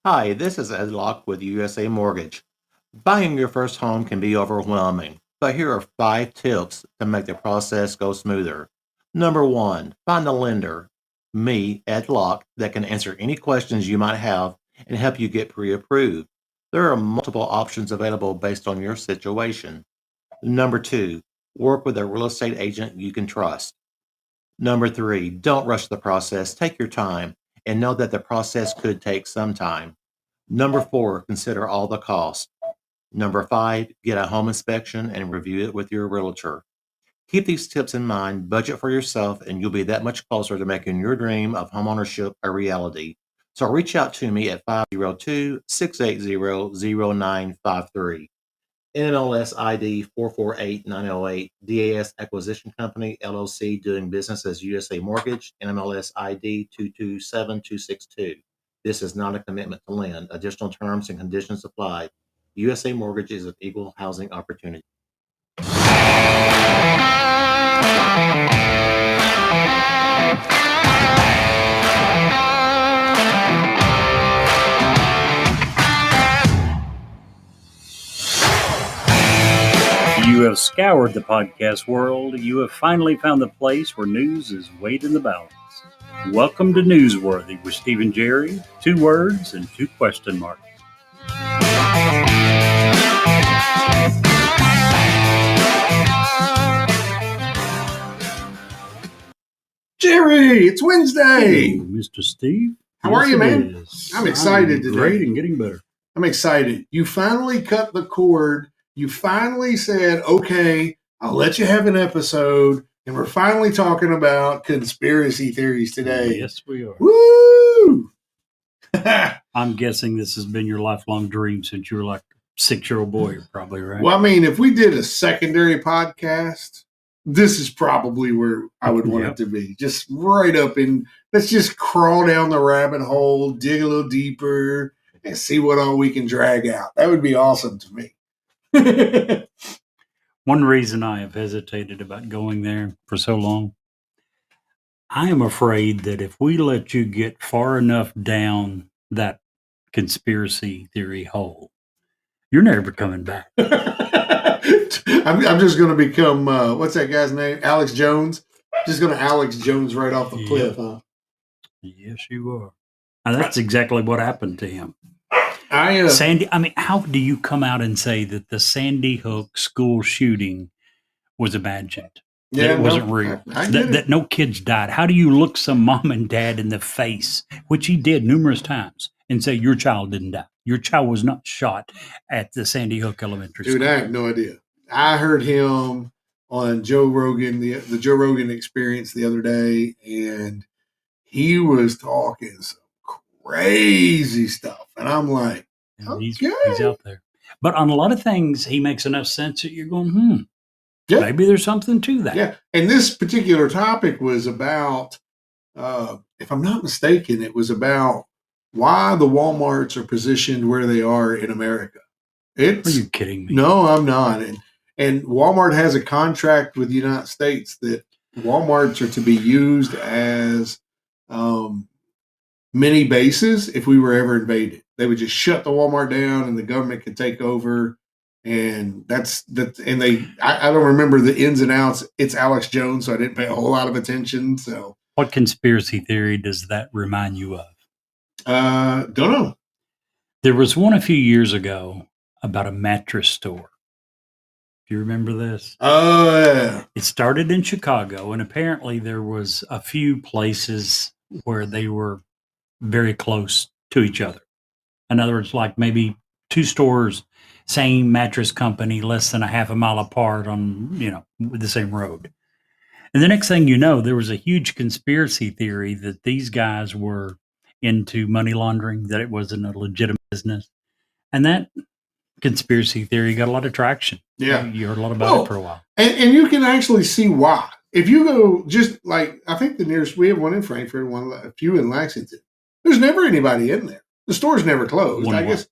Hi, this is Ed Locke with USA Mortgage. Buying your first home can be overwhelming, but here are 5 tips to make the process go smoother. Number one, find a lender, me, Ed Locke, that can answer any questions you might have and help you get pre approved. There are multiple options available based on your situation. Number two, work with a real estate agent you can trust. Number three, don't rush the process. Take your time and know that the process could take some time. Number four, consider all the costs. Number five, get a home inspection and review it with your realtor. Keep these tips in mind, budget for yourself, and you'll be that much closer to making your dream of homeownership a reality. So reach out to me at 502-680-0953. NMLS ID 448908, DAS Acquisition Company, LLC, doing business as USA Mortgage, NMLS ID 227262. This is not a commitment to lend. Additional terms and conditions apply. USA Mortgage is an equal housing opportunity. You have scoured the podcast world. You have finally found the place where news is weighed in the balance. Welcome to Newsworthy with Steve and Jerry. 2 words and 2 question marks. Jerry, it's Wednesday. Hello, Mr. Steve. How are you, man? Is. I'm excited today. Great and getting better. I'm excited. You finally cut the cord. You finally said, okay, I'll let you have an episode. And we're finally talking about conspiracy theories today. Yes, we are. Woo! I'm guessing this has been your lifelong dream since you were like a 6-year-old boy, probably, right? Well, I mean, if we did a secondary podcast, this is probably where I would want it to be. Just right up in, let's just crawl down the rabbit hole, dig a little deeper, and see what all we can drag out. That would be awesome to me. One reason I have hesitated about going there for so long, I am afraid that if we let you get far enough down that conspiracy theory hole, you're never coming back. I'm just going to become, what's that guy's name? Alex Jones. Just going to Alex Jones right off the cliff, huh? Yes, you are. Now, that's exactly what happened to him. Sandy, I mean, how do you come out and say that the Sandy Hook school shooting was imagined? That it wasn't real. That no kids died. How do you look some mom and dad in the face, which he did numerous times, and say your child didn't die? Your child was not shot at the Sandy Hook Elementary School. Dude, I have no idea. I heard him on Joe Rogan, the Joe Rogan Experience the other day, and he was talking some crazy stuff. And I'm like, okay. He's out there. But on a lot of things, he makes enough sense that you're going, maybe there's something to that. Yeah. And this particular topic was about, if I'm not mistaken, it was about why the Walmarts are positioned where they are in America. Are you kidding me? No, I'm not. And Walmart has a contract with the United States that Walmarts are to be used as mini bases if we were ever invaded. They would just shut the Walmart down and the government could take over. And that's and I don't remember the ins and outs. It's Alex Jones, so I didn't pay a whole lot of attention. So what conspiracy theory does that remind you of? Don't know. There was one a few years ago about a mattress store. Do you remember this? Yeah. It started in Chicago, and apparently there was a few places where they were very close to each other. In other words, like maybe 2 stores, same mattress company, less than a half a mile apart on, the same road. And the next thing you know, there was a huge conspiracy theory that these guys were into money laundering, that it wasn't a legitimate business. And that conspiracy theory got a lot of traction. Yeah. You heard a lot about it for a while. And you can actually see why. If you go just like, I think the nearest, we have one in Frankfurt, a few in Lexington. There's never anybody in there. The store's never closed. I guess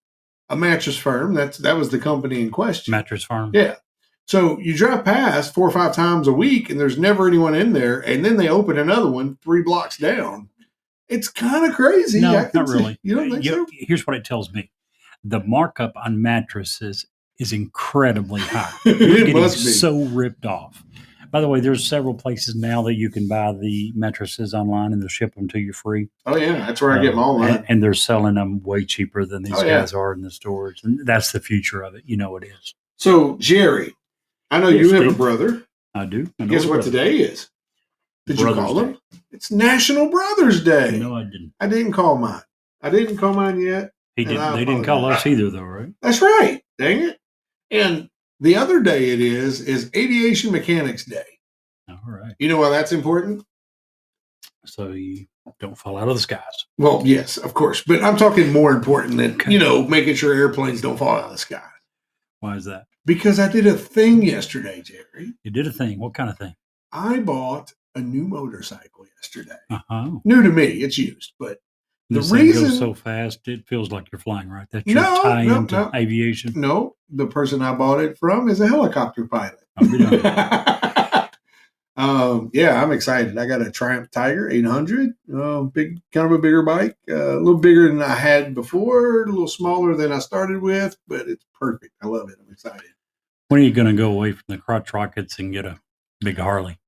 a mattress firm, that was the company in question. Mattress Firm. Yeah. So you drive past 4 or 5 times a week and there's never anyone in there. And then they open another one 3 blocks down. It's kind of crazy. No, I can not see- really. You don't think so? Here's what it tells me: the markup on mattresses is incredibly high. It You're getting must be. so ripped off. By the way, there's several places now that you can buy the mattresses online and they'll ship them to you free. Oh yeah, that's where I get my online. And they're selling them way cheaper than these Oh, yeah. guys are in the stores. And that's the future of it. You know it is. So Jerry, I know Yes, you have a Steve. brother. I do. I know Guess it what does. today is? Did you Brothers call Day. him? It's National Brothers Day. No, I didn't. I didn't call mine. I didn't call mine yet. He And didn't. I They didn't call apologize. us either, though, right? That's right. Dang it. And the other day it is Aviation Mechanics Day. All right. You know why that's important? So you don't fall out of the skies. Well, yes, of course. But I'm talking more important than, Okay. making sure airplanes don't fall out of the sky. Why is that? Because I did a thing yesterday, Jerry. You did a thing. What kind of thing? I bought a new motorcycle yesterday. Uh-huh. New to me, it's used, but the This thing reason goes so fast, it feels like you're flying, right? That's your No, tie no, into no. aviation. no, the person I bought it from is a helicopter pilot. I'll be darned. Yeah, I'm excited. I got a Triumph Tiger 800, big, kind of a bigger bike, a little bigger than I had before, a little smaller than I started with, but it's perfect. I love it. I'm excited. When are you going to go away from the crotch rockets and get a big Harley?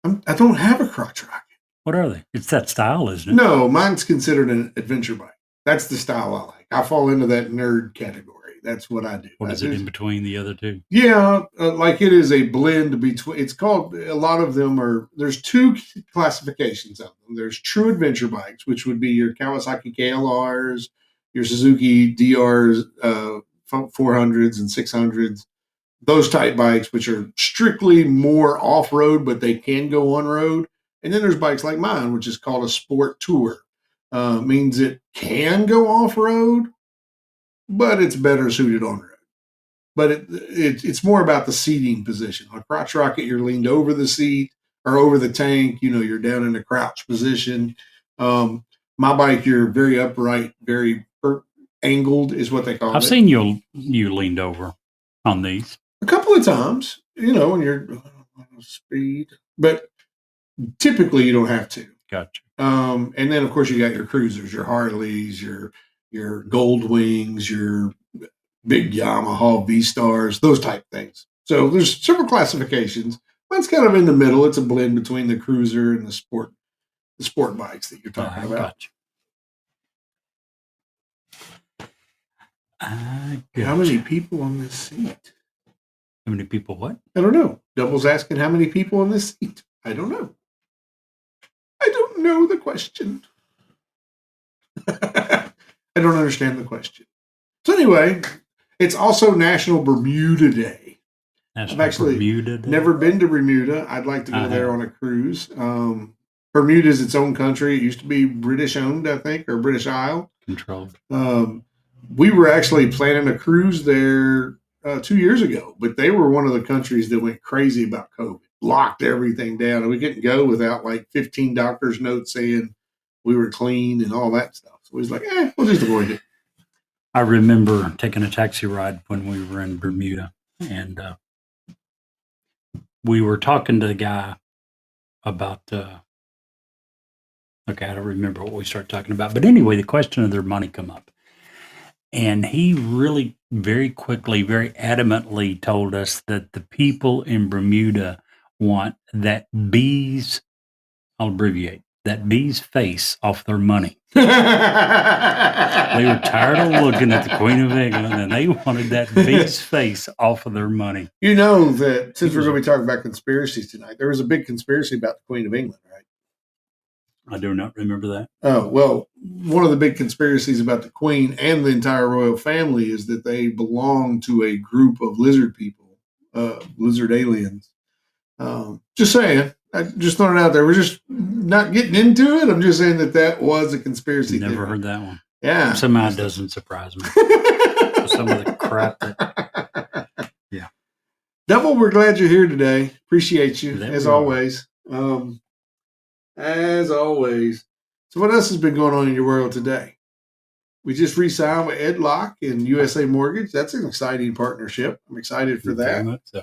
I don't have a crotch rocket. What are they? It's that style, isn't it? No, mine's considered an adventure bike. That's the style I like. I fall into that nerd category. That's what I do. What is it in between the other two? Yeah, like it is a blend between. It's called. A lot of them are. There's two classifications of them. There's true adventure bikes, which would be your Kawasaki KLRs, your Suzuki DRs, 400s and 600s. Those type bikes, which are strictly more off road, but they can go on road. And then there's bikes like mine, which is called a sport tour. Means it can go off road, but it's better suited on road. But it's more about the seating position. On a crotch rocket, you're leaned over the seat or over the tank. You're down in a crouch position. My bike, you're very upright, very angled, is what they call it. I've seen you leaned over on these. A couple of times, when you're on speed, but typically you don't have to. Gotcha. And then of course you got your cruisers, your Harleys, your Gold Wings, your big Yamaha V-Stars, those type things. So there's several classifications. Mine's kind of in the middle. It's a blend between the cruiser and the sport bikes that you're talking about. Gotcha. How many people on this seat? How many people what? I don't know. Double's asking how many people on this seat. I don't know. I don't know the question. I don't understand the question. So anyway, it's also National Bermuda Day. That's I've actually Bermuda Day? Never been to Bermuda. I'd like to go there on a cruise. Bermuda is its own country. It used to be British owned, I think, or British Isle. Controlled. We were actually planning a cruise there 2 years ago, but they were one of the countries that went crazy about COVID, locked everything down, and we couldn't go without like 15 doctor's notes saying we were clean and all that stuff. So we was like, we'll just avoid it. I remember taking a taxi ride when we were in Bermuda, and we were talking to the guy about. Okay, I don't remember what we started talking about, but anyway, the question of their money come up, and he really, very quickly, very adamantly told us that the people in Bermuda want that bee's, I'll abbreviate, that bee's face off their money. They were tired of looking at the Queen of England, and they wanted that bee's face off of their money. You know that since we're going to be talking about conspiracies tonight, there was a big conspiracy about the Queen of England, right? I do not remember that. Oh, well, one of the big conspiracies about the Queen and the entire royal family is that they belong to a group of lizard people, lizard aliens. Just saying. I just throwing it out there. We're just not getting into it. I'm just saying that was a conspiracy Never theory. heard that one. Yeah. Somehow it doesn't surprise me. Some of the crap that. Yeah. Double, we're glad you're here today. Appreciate you, There as we are. always. As always. So what else has been going on in your world today? We just re-signed with Ed Locke and USA Mortgage. That's an exciting partnership. I'm excited for Very that. much so.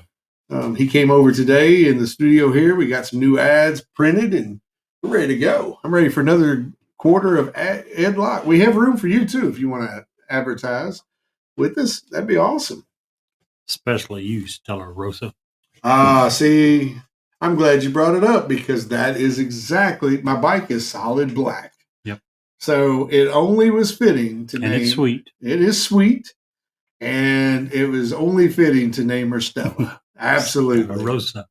He came over today in the studio here. We got some new ads printed and we're ready to go. I'm ready for another quarter of Ed Locke. We have room for you too if you want to advertise with us. That'd be awesome. Especially you, Stella Rosa. See, I'm glad you brought it up because that is exactly my bike is solid black. Yep. So it only was fitting to name. And it's sweet. It is sweet, and it was only fitting to name her Stella. Absolutely. Stella Rosa.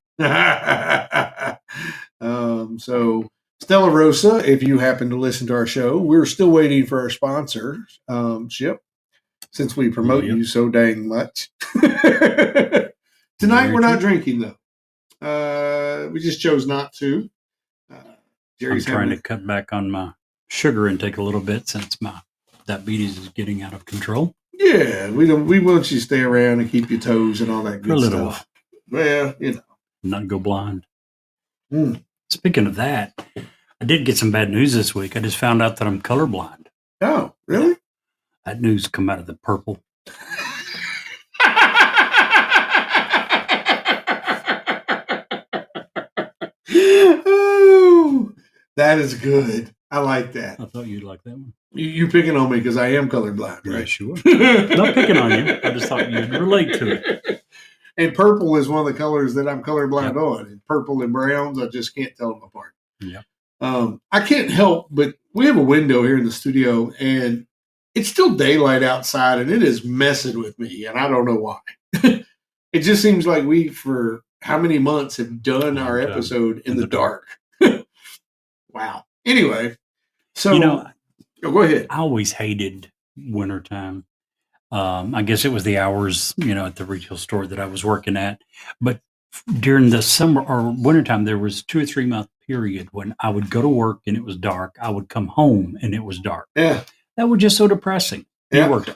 So Stella Rosa, if you happen to listen to our show, we're still waiting for our sponsorship since we promote you so dang much. Tonight we're not drinking though. We just chose not to. I'm trying to cut back on my sugar intake a little bit since my diabetes is getting out of control. Yeah, we want you to stay around and keep your toes and all that For a good little stuff. Well, not go blind. Mm. Speaking of that, I did get some bad news this week. I just found out that I'm colorblind. Oh, really? That news come out of the purple. Oh, that is good. I like that. I thought you'd like that one. You picking on me because I am colorblind, Yeah, right? sure. Not picking on you. I just thought you'd relate to it. And purple is one of the colors that I'm colorblind Yep. on. And purple and browns, I just can't tell them apart. Yeah. I can't help, but we have a window here in the studio, and it's still daylight outside, and it is messing with me, and I don't know why. It just seems like we, for how many months, have done our episode in the dark. Wow. Anyway, so go ahead. I always hated wintertime. I guess it was the hours, at the retail store that I was working at. But during the summer or wintertime, there was 2 or 3 month period when I would go to work and it was dark. I would come home and it was dark. Yeah. That was just so depressing. Yeah. You worked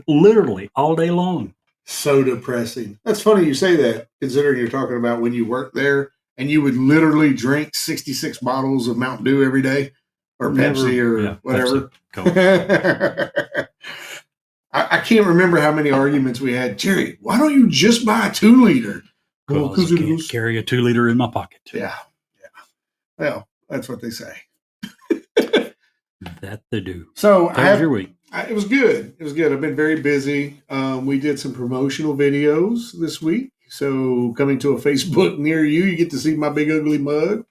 literally all day long. So depressing. That's funny you say that, considering you're talking about when you worked there and you would literally drink 66 bottles of Mountain Dew every day or Pepsi or whatever. Pepsi. I can't remember how many arguments we had. Jerry, why don't you just buy a 2-liter? Because I can't carry a 2-liter in my pocket. Yeah. Well, that's what they say. That they do. So How was your week? It was good. It was good. I've been very busy. We did some promotional videos this week. So coming to a Facebook near you, you get to see my big ugly mug.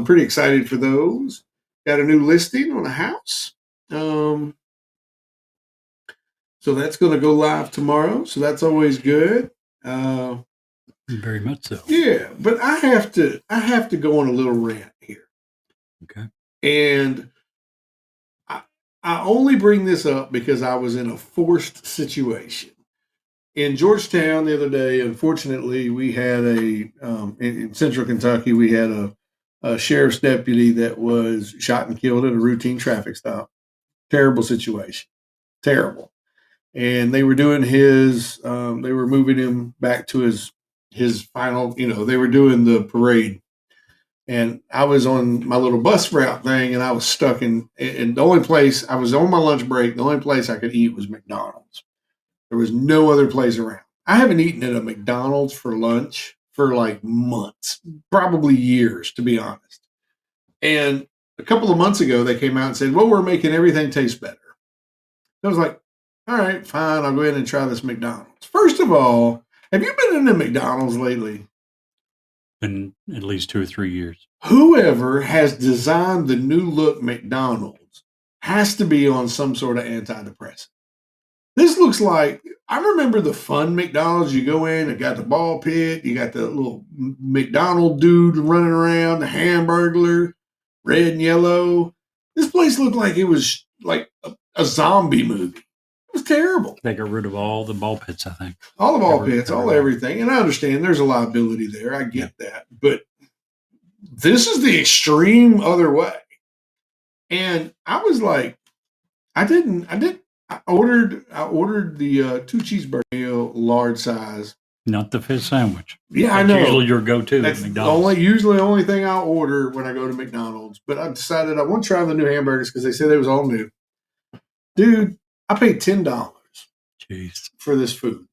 Pretty excited for those. Got a new listing on a house. So that's going to go live tomorrow. So that's always good. Very much so. Yeah, but I have to go on a little rant here. Okay. And I only bring this up because I was in a forced situation. In Georgetown the other day, unfortunately, we had in central Kentucky, we had a sheriff's deputy that was shot and killed at a routine traffic stop. Terrible situation. Terrible. And they were doing they were moving him back to his final, they were doing the parade. And I was on my little bus route thing, and I was stuck in the only place, I was on my lunch break, the only place I could eat was McDonald's. There was no other place around. I haven't eaten at a McDonald's for lunch for like months, probably years, to be honest. And a couple of months ago, they came out and said, well, we're making everything taste better. I was like, all right, fine, I'll go ahead and try this McDonald's. First of all, have you been in a McDonald's lately? In at least 2 or 3 years. Whoever has designed the new look McDonald's has to be on some sort of antidepressant. This looks like, I remember the fun McDonald's. You go in, it got the ball pit, you got the little McDonald dude running around, the Hamburglar, red and yellow. This place looked like it was like a zombie movie. It was terrible. They got rid of all the ball pits, I think. All the ball pits, all everything. And I understand there's a liability there. I get that. But this is the extreme other way. And I was like, I ordered the 2 cheeseburger meal, large size. Not the fish sandwich. Yeah, That's I know. usually your go-to That's at McDonald's. usually the only thing I'll order when I go to McDonald's. But I decided I want to try the new hamburgers because they said they was all new. Dude, I paid $10 Jeez. for this food.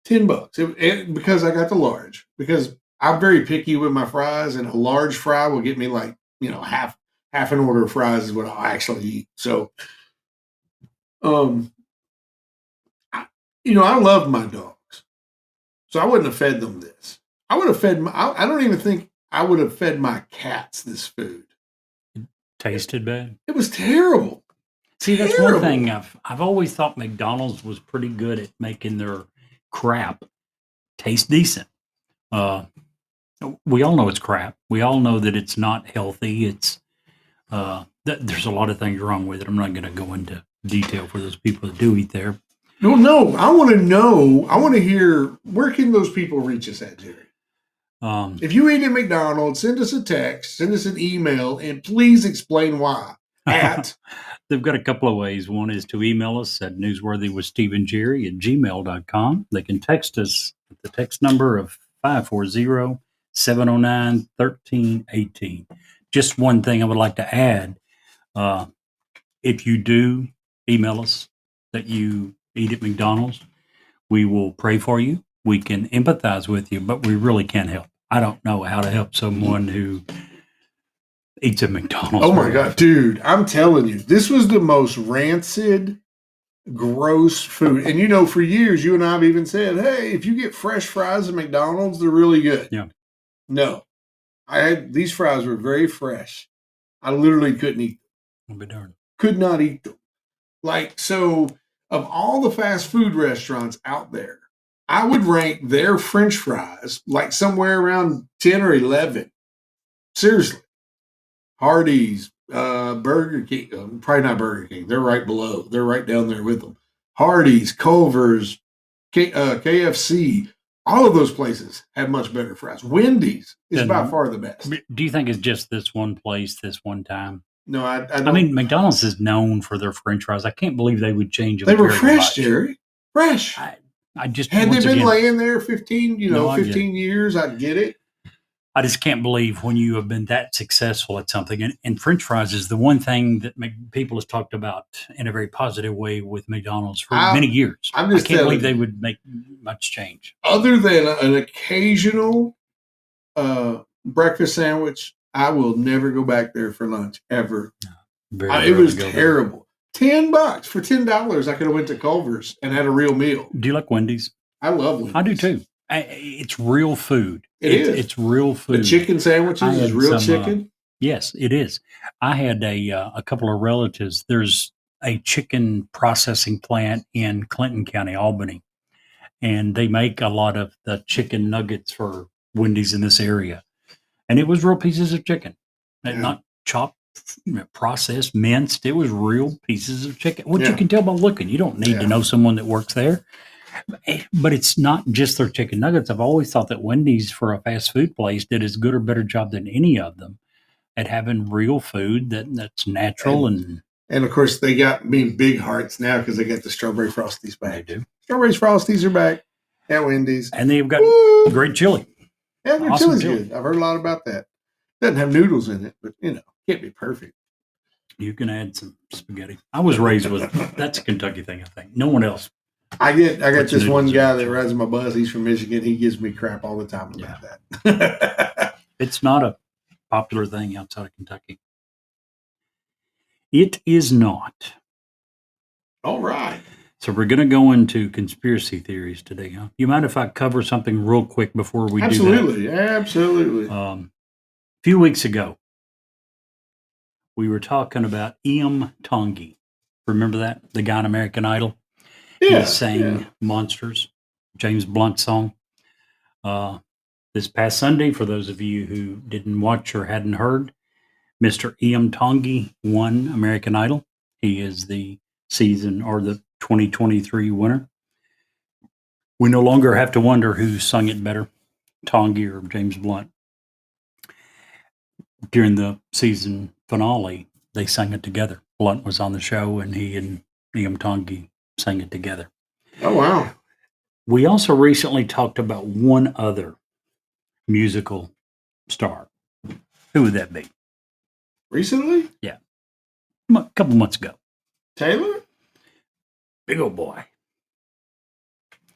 $10 because I got the large. Because I'm very picky with my fries, and a large fry will get me like half half an order of fries is what I'll actually eat. So, I love my dogs, so I wouldn't have fed them this. I would have fed I don't even think I would have fed my cats this food. Tasted bad. It was terrible. See, that's Terrible. one thing I've always thought McDonald's was pretty good at making their crap taste decent. We all know it's crap. We all know that it's not healthy. It's there's a lot of things wrong with it. I'm not going to go into detail for those people that do eat there. No, I want to know. I want to hear, where can those people reach us at, Jerry? If you eat at McDonald's, send us a text, send us an email, and please explain why. They've got a couple of ways. One is to email us at newsworthywithstephenjerry@gmail.com. They can text us at the text number of 540-709-1318. Just one thing I would like to add. If you do email us that you eat at McDonald's, we will pray for you. We can empathize with you, but we really can't help. I don't know how to help someone who eats at McDonald's. Oh my God, dude, I'm telling you, this was the most rancid, gross food. And for years, you and I have even said, hey, if you get fresh fries at McDonald's, they're really good. Yeah. No, these fries were very fresh. I literally couldn't eat them. I'll be darned. Could not eat them. So of all the fast food restaurants out there, I would rank their French fries like somewhere around 10 or 11. Seriously. Hardee's, Burger King, probably not Burger King. They're right below. They're right down there with them. Hardee's, Culver's, KFC, all of those places have much better fries. Wendy's is by far the best. Do you think it's just this one place, this one time? No, I don't. I mean, McDonald's is known for their French fries. I can't believe they would change them. They were very fresh, much. Jerry. Fresh. I just Had they once been again, laying there 15 years, I'd get it. I just can't believe when you have been that successful at something. And French fries is the one thing that people have talked about in a very positive way with McDonald's for many years. I can't believe they would make much change. Other than an occasional breakfast sandwich, I will never go back there for lunch ever. It was terrible. $10 for $10. I could have went to Culver's and had a real meal. Do you like Wendy's? I love Wendy's. I do too. It's real food. It's real food. The chicken sandwiches is real chicken. Yes, it is. I had a couple of relatives. There's a chicken processing plant in Clinton County, Albany, and they make a lot of the chicken nuggets for Wendy's in this area. And it was real pieces of chicken, not chopped, processed, minced. It was real pieces of chicken, which you can tell by looking. You don't need to know someone that works there. But it's not just their chicken nuggets. I've always thought that Wendy's, for a fast food place, did as good or better job than any of them at having real food that's natural. And of course, they got big hearts now because they got the strawberry frosties back. They do. Strawberry frosties are back at Wendy's. And they've got great chili. Yeah, their Awesome chili's chili. good. I've heard a lot about that. Doesn't have noodles in it, but can't be perfect. You can add some spaghetti. I was raised with that's a Kentucky thing, I think. No one else. I got this one guy that rides my bus. He's from Michigan. He gives me crap all the time about that. It's not a popular thing outside of Kentucky. It is not. All right. So we're going to go into conspiracy theories today, huh? You mind if I cover something real quick before we do that? Absolutely. A few weeks ago, we were talking about Ian Tongi. Remember that? The guy in American Idol? Yeah. He sang Monsters, James Blunt song. This past Sunday, for those of you who didn't watch or hadn't heard, Mr. Ian Tongi won American Idol. He is the season or the 2023 winner. We no longer have to wonder who sung it better, Tongi or James Blunt. During the season finale, they sang it together. Blunt was on the show, and he and Ian Tongi sang it together. Oh, wow. We also recently talked about one other musical star. Who would that be? Recently? Yeah. A couple months ago. Taylor? Big old boy.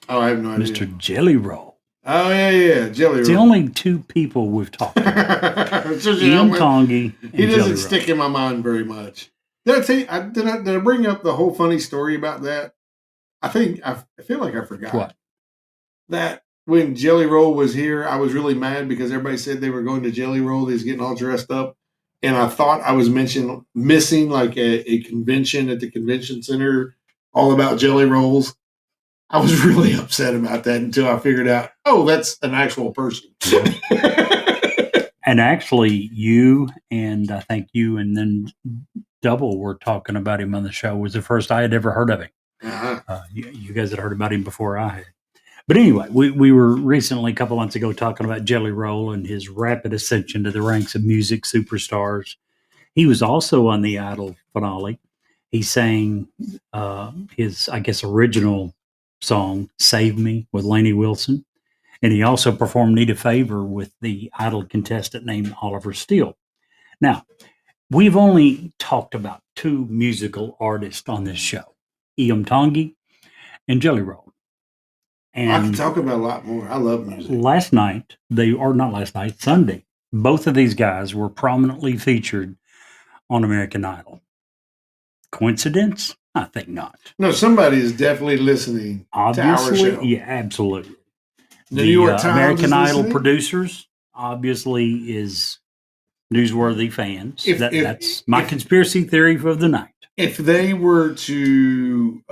Oh, I have no idea. Mr. Jelly Roll. Oh yeah, Jelly It's the Roll. only two people we've talked to. It's just, you know, Ian Tongi and he Jelly doesn't Roll. stick in my mind very much. Did I tell you? Did I bring up the whole funny story about that? I feel like I forgot What? that when Jelly Roll was here, I was really mad because everybody said they were going to Jelly Roll. They was getting all dressed up, and I thought I was missing like a convention at the convention center all about Jelly Rolls. I was really upset about that until I figured out, oh, that's an actual person. And actually, you and I think you and then Double were talking about him on the show. It was the first I had ever heard of him. Uh-huh. You guys had heard about him before I had. But anyway, we were recently, a couple months ago, talking about Jelly Roll and his rapid ascension to the ranks of music superstars. He was also on the Idol finale. He sang his, I guess, original song, Save Me, with Lainey Wilson. And he also performed Need a Favor with the Idol contestant named Oliver Steele. Now, we've only talked about two musical artists on this show, Iam Tongi and Jelly Roll. I can And talk about a lot more. I love music. last night, Sunday, both of these guys were prominently featured on American Idol. Coincidence? I think not. No, somebody is definitely listening to our Obviously, show. yeah, absolutely. The New York Times American is Idol listening? producers obviously is newsworthy fans. If- That's my if- conspiracy theory for the night. If they were to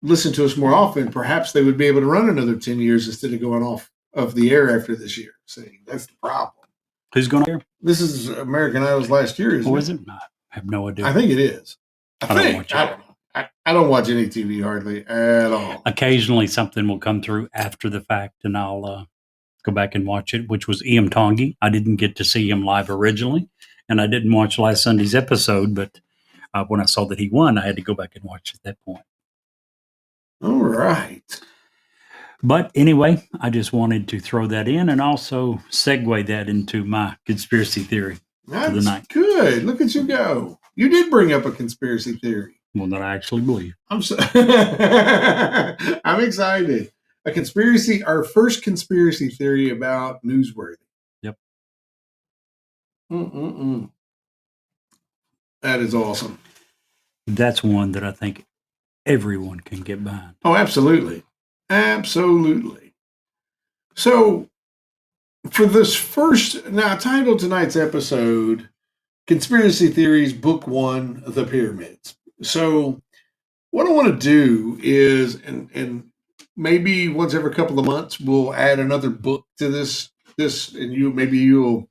listen to us more often, perhaps they would be able to run another 10 years instead of going off of the air after this year. See, that's the problem. Who's going to? This is American Idol's last year, isn't Or it? is it not? I have no idea. I think it is. I don't think. watch it. I don't know. I don't watch any TV hardly at all. Occasionally, something will come through after the fact, and I'll go back and watch it. Which was Iam Tongi. I didn't get to see him live originally, and I didn't watch last Sunday's episode. But when I saw that he won, I had to go back and watch at that point. All right. But anyway, I just wanted to throw that in and also segue that into my conspiracy theory. That's night. good. Look at you go. You did bring up a conspiracy theory. One that I actually believe. I'm excited. Our first conspiracy theory about Newsworthy. Yep. That is awesome. That's one that I think everyone can get behind. Oh, absolutely. Absolutely. So, for this now, I titled tonight's episode Conspiracy Theories, Book 1, The Pyramids. So, what I want to do is, and maybe once every couple of months, we'll add another book to this, and you'll,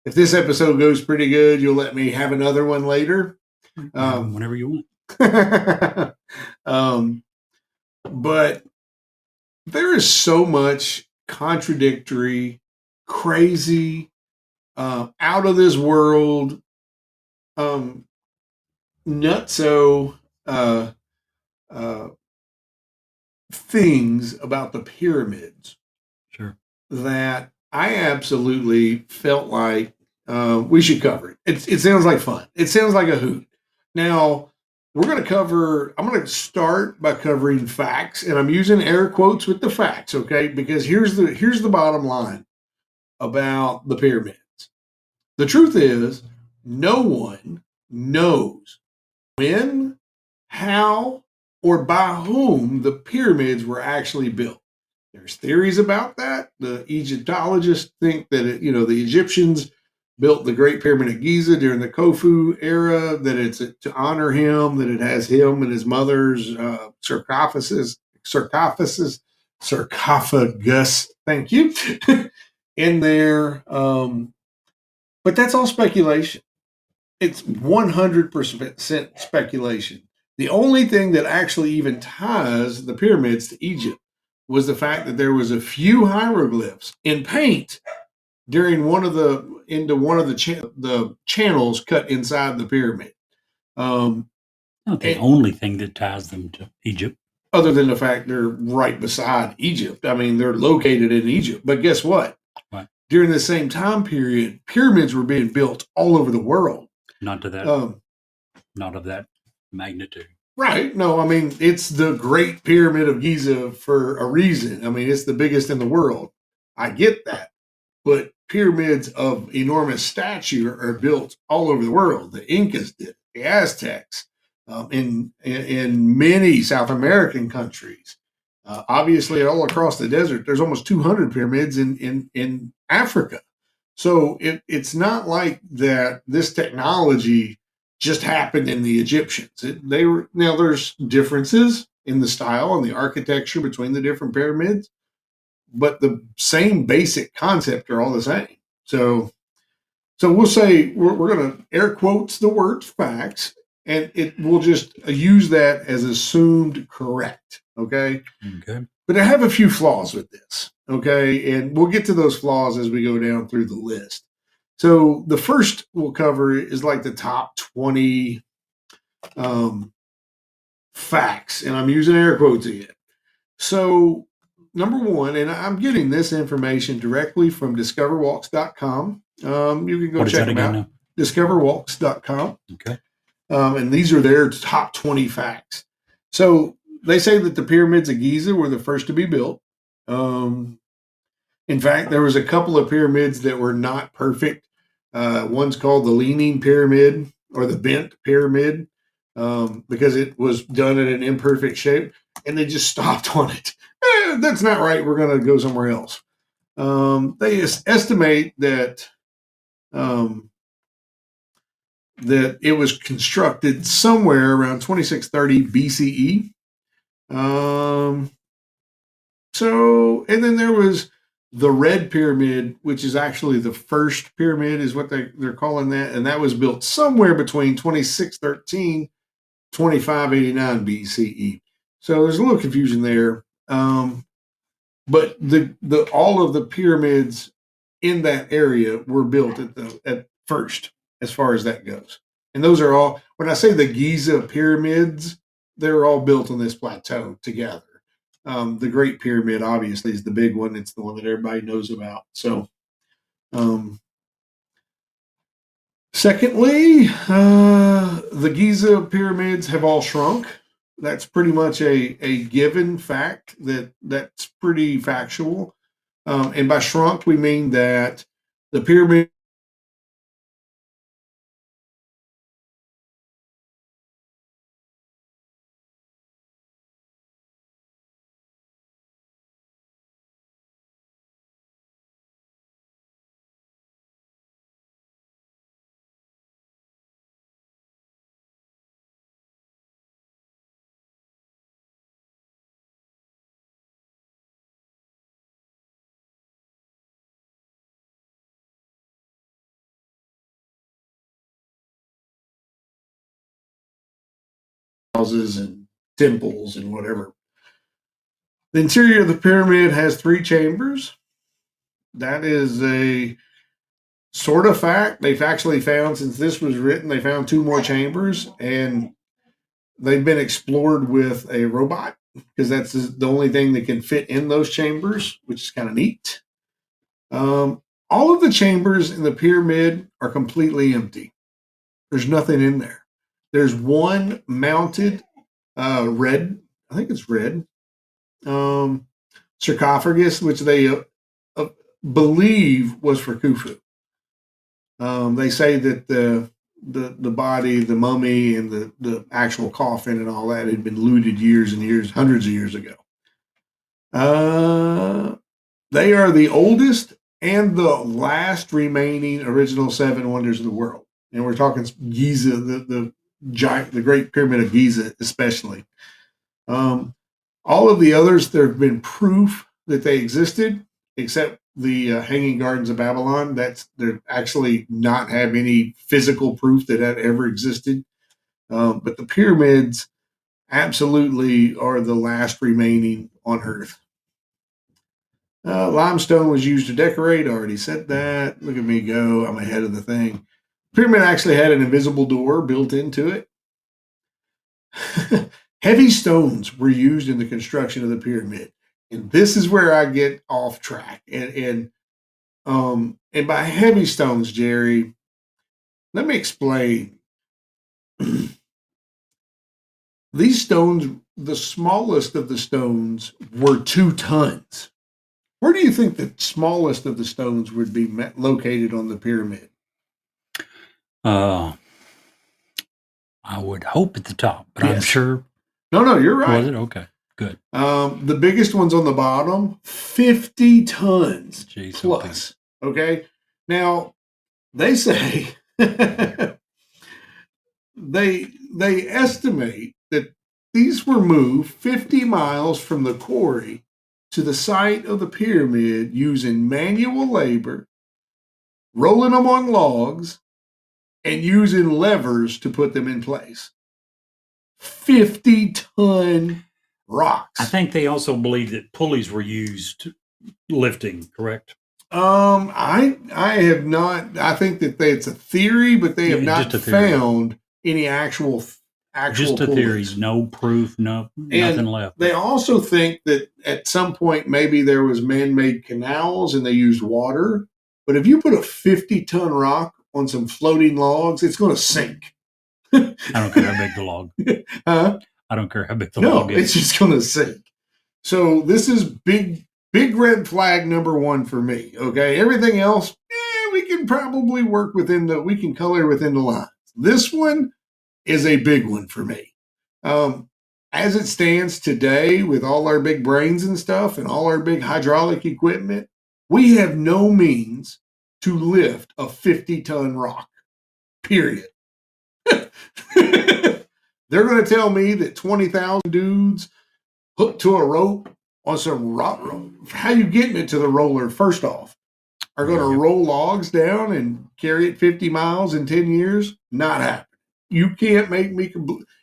if this episode goes pretty good, you'll let me have another one later. Whenever you want. But there is so much contradictory, crazy, out of this world, nutso things about the pyramids. Sure. That I absolutely felt like we should cover it. It sounds like fun. It sounds like a hoot. Now, I'm going to start by covering facts, and I'm using air quotes with the facts, okay? Because here's the bottom line about the pyramids. The truth is, no one knows when, how, or by whom the pyramids were actually built. There's theories about that. The Egyptologists think that the Egyptians built the Great Pyramid of Giza during the Khufu era, that it's to honor him, that it has him and his mother's sarcophagus, thank you, in there. But that's all speculation. It's 100% speculation. The only thing that actually even ties the pyramids to Egypt was the fact that there was a few hieroglyphs in paint during one of the channels cut inside the pyramid. Not the only thing that ties them to Egypt. Other than the fact they're right beside Egypt. I mean, they're located in Egypt. But guess what? Right. During the same time period, pyramids were being built all over the world. Not to that, not of that magnitude. Right. No, I mean, it's the Great Pyramid of Giza for a reason. I mean, it's the biggest in the world. I get that. But pyramids of enormous stature are built all over the world. The Incas did it, the Aztecs, in many South American countries. Obviously, all across the desert, there's almost 200 pyramids in Africa. So it's not like that this technology just happened in the Egyptians. They were now there's differences in the style and the architecture between the different pyramids, but the same basic concept are all the same. So we'll say we're going to air quotes the word facts, and we'll just use that as assumed correct. Okay. Okay. But I have a few flaws with this. Okay. And we'll get to those flaws as we go down through the list. So the first we'll cover is like the top 20 facts, and I'm using air quotes again. So, number one, and I'm getting this information directly from discoverwalks.com. You can go What is check that them again out. now? Discoverwalks.com. Okay. And these are their top 20 facts. So, they say that the pyramids of Giza were the first to be built. In fact, there was a couple of pyramids that were not perfect. One's called the Leaning Pyramid or the Bent Pyramid because it was done in an imperfect shape, and they just stopped on it. That's not right. We're going to go somewhere else. They estimate that that it was constructed somewhere around 2630 BCE. And then there was the Red Pyramid, which is actually the first pyramid, is what they're calling that. And that was built somewhere between 2613, 2589 BCE. So there's a little confusion there. But the all of the pyramids in that area were built at first, as far as that goes. And those are all, when I say the Giza pyramids, they're all built on this plateau together. The Great Pyramid, obviously, is the big one. It's the one that everybody knows about. So, secondly, the Giza pyramids have all shrunk. That's pretty much a given fact that's pretty factual. And by shrunk, we mean that the pyramid houses and temples and whatever. The interior of the pyramid has 3 chambers. That is a sort of fact. They've actually found, since this was written, they found 2 more chambers, and they've been explored with a robot because that's the only thing that can fit in those chambers, which is kind of neat. All of the chambers in the pyramid are completely empty. There's nothing in there. There's one mounted red, I think it's red, sarcophagus, which they believe was for Khufu. They say that the body, the mummy, and the actual coffin and all that had been looted years and years, hundreds of years ago. They are the oldest and the last remaining original 7 wonders of the world. And we're talking Giza, the giant, the Great Pyramid of Giza, especially. All of the others, there have been proof that they existed, except the Hanging Gardens of Babylon. They're actually not have any physical proof that ever existed. But the pyramids absolutely are the last remaining on Earth. Limestone was used to decorate. I already said that. Look at me go. I'm ahead of the thing. Pyramid actually had an invisible door built into it. Heavy stones were used in the construction of the pyramid. And this is where I get off track. And by heavy stones, Jerry, let me explain. These stones, the smallest of the stones, were 2 tons. Where do you think the smallest of the stones would be located on the pyramid? Uh, I would hope at the top, but I'm Yes. sure. No, you're right. Was it? Okay. Good. The biggest one's on the bottom, 50 tons Jeez, plus. Okay. Now, they say they estimate that these were moved 50 miles from the quarry to the site of the pyramid using manual labor, rolling them on logs, and using levers to put them in place. 50-ton rocks. I think they also believe that pulleys were used lifting, correct? I have not. I think that it's a theory, but they have Yeah, not just a theory. found any actual Just a theory, pulleys. no proof, nothing left. They also think that at some point maybe there was man-made canals and they used water. But if you put a 50-ton rock on some floating logs, it's going to sink. I don't care how big the log. Huh? I don't care how big the No, log is. it's just going to sink. So this is big red flag number 1 for me. Okay, everything else, we can probably work we can color within the lines. This one is a big one for me. As it stands today, with all our big brains and stuff and all our big hydraulic equipment, we have no means to lift a 50-ton rock. Period. They're going to tell me that 20,000 dudes hooked to a rope on some rock roll. How you getting it to the roller, first off? Are going to roll logs down and carry it 50 miles in 10 years? Not happening. You can't make me.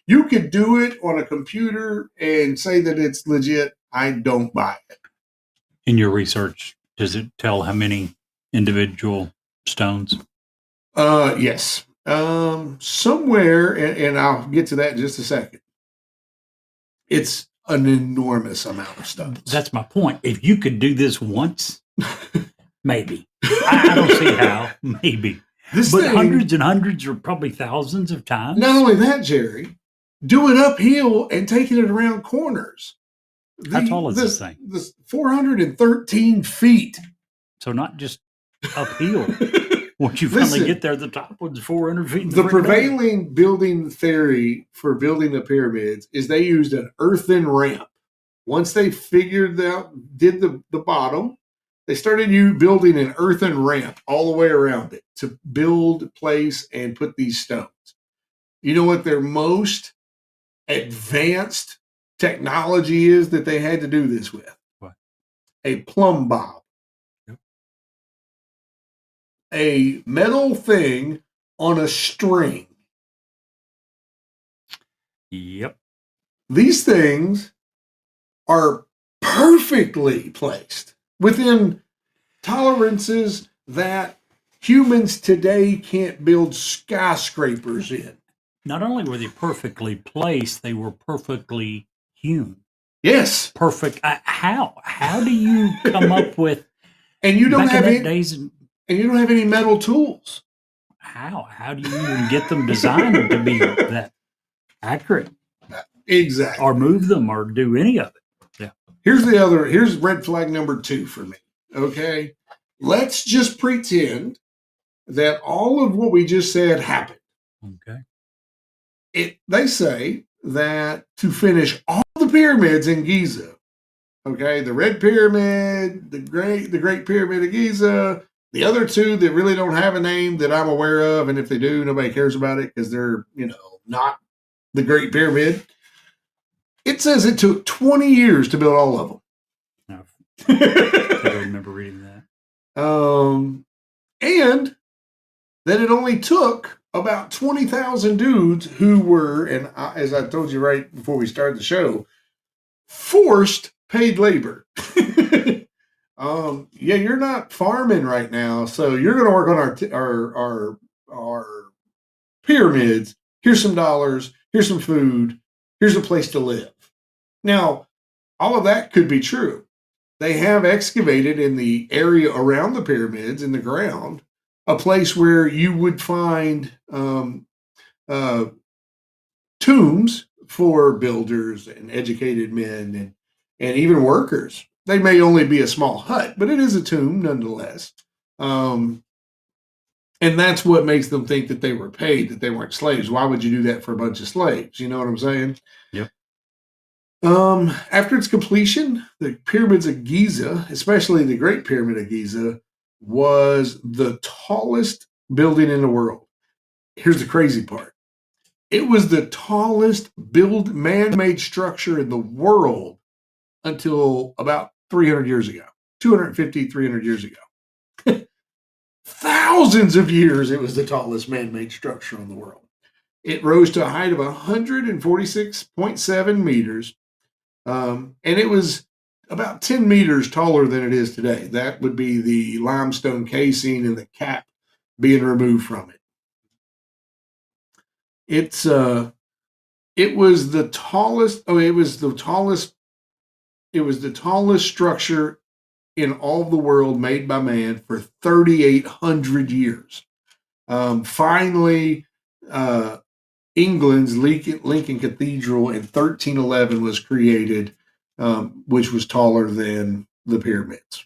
You could do it on a computer and say that it's legit. I don't buy it. In your research, does it tell how many individual stones? Yes. Somewhere, and I'll get to that in just a second. It's an enormous amount of stones. That's my point. If you could do this once, maybe. I don't see how. Maybe. But hundreds and hundreds or probably thousands of times. Not only that, Jerry, do it uphill and taking it around corners. How tall is this thing? This 413 feet. So not just uphill. Once you finally get there, the top one's 400 feet. The prevailing building theory for building the pyramids is they used an earthen ramp. Once they figured out, did the bottom, they started building an earthen ramp all the way around it to build, place, and put these stones. You know what their most advanced technology is that they had to do this with? What? A plumb bob. Yep. A metal thing on a string. Yep. These things are perfectly placed within tolerances that humans today can't build skyscrapers in. Not only were they perfectly placed, they were perfectly hewn. Yes. Perfect. How do you come up with? And you don't have any days. And you don't have any metal tools. How do you even get them designed to be that accurate? Exactly. Or move them or do any of it. Yeah. Here's red flag number 2 for me. Okay. Let's just pretend that all of what we just said happened. Okay. They say that to finish all the pyramids in Giza, okay, the Red Pyramid, the Great Pyramid of Giza, the other 2 that really don't have a name that I'm aware of, and if they do, nobody cares about it because they're, not the Great Pyramid. It says it took 20 years to build all of them. No, I don't remember reading that. And that it only took about 20,000 dudes who were, and as I told you right before we started the show, forced paid labor. You're not farming right now, so you're going to work on our pyramids. Here's some dollars. Here's some food. Here's a place to live. Now, all of that could be true. They have excavated in the area around the pyramids in the ground a place where you would find tombs for builders and educated men and even workers. They may only be a small hut, but it is a tomb nonetheless. And that's what makes them think that they were paid, that they weren't slaves. Why would you do that for a bunch of slaves? You know what I'm saying? Yep. After its completion, the pyramids of Giza, especially the Great Pyramid of Giza, was the tallest building in the world. Here's the crazy part. It was the tallest man-made structure in the world until about 300 years ago, 250, 300 years ago. Thousands of years, it was the tallest man-made structure in the world. It rose to a height of 146.7 meters, and it was about 10 meters taller than it is today. That would be the limestone casing and the cap being removed from it. It was the tallest. Oh, it was the tallest. It was the tallest structure in all of the world made by man for 3,800 years. Finally, England's Lincoln Cathedral in 1311 was created, which was taller than the pyramids.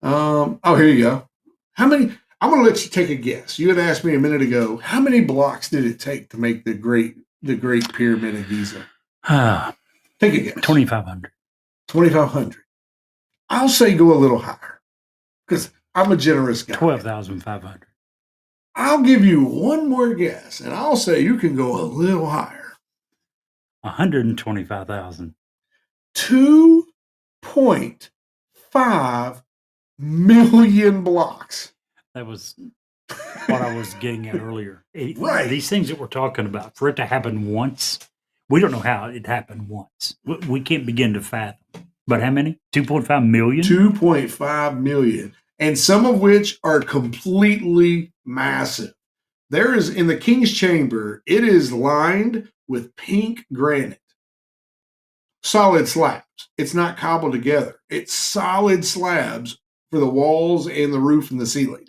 Here you go. How many? I'm going to let you take a guess. You had asked me a minute ago, how many blocks did it take to make the Great Pyramid of Giza? Take a guess. 2,500. 2,500. I'll say go a little higher because I'm a generous guy. 12,500. I'll give you one more guess, and I'll say you can go a little higher. 125,000. 2.5 million blocks. That was what I was getting at earlier. Right. These things that we're talking about, for it to happen once, we don't know how it happened once. We can't begin to fathom. But how many? 2.5 million? 2.5 million. And some of which are completely massive. There is, in the King's Chamber, it is lined with pink granite. Solid slabs. It's not cobbled together. It's solid slabs for the walls and the roof and the ceiling.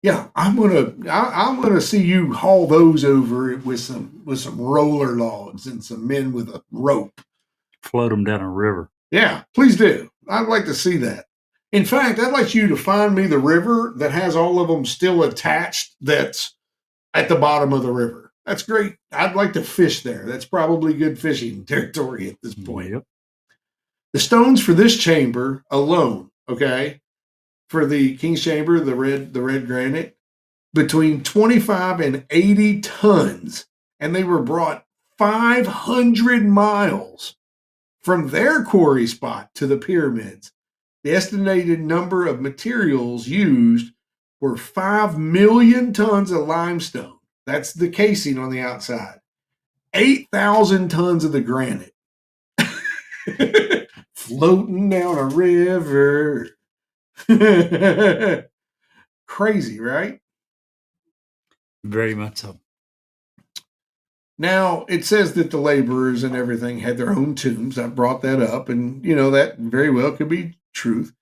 Yeah, I'm gonna see you haul those over with some roller logs and some men with a rope. Float them down a river. Yeah, please do. I'd like to see that. In fact, I'd like you to find me the river that has all of them still attached that's at the bottom of the river. That's great. I'd like to fish there. That's probably good fishing territory at this point. Yep. The stones for this chamber alone, okay, for the King's Chamber, the red granite, between 25 and 80 tons, and they were brought 500 miles from their quarry spot to the pyramids. The estimated number of materials used were 5 million tons of limestone. That's the casing on the outside. 8,000 tons of the granite. Floating down a river. Crazy, right? Very much so. Now, it says that the laborers and everything had their own tombs. I brought that up, and that very well could be truth.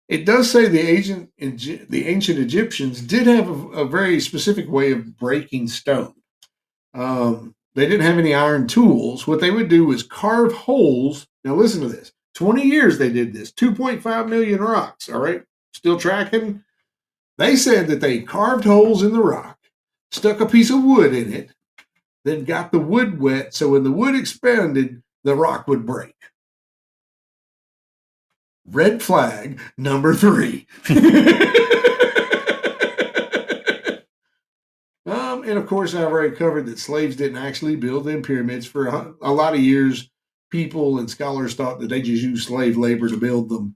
It does say the ancient Egyptians did have a very specific way of breaking stone. They didn't have any iron tools. What they would do was carve holes. Now, listen to this. 20 years they did this. 2.5 million rocks, all right? Still tracking? They said that they carved holes in the rock, stuck a piece of wood in it, then got the wood wet, so when the wood expanded, the rock would break. Red flag number 3. And of course, I've already covered that slaves didn't actually build them pyramids. For a lot of years, people and scholars thought that they just used slave labor to build them.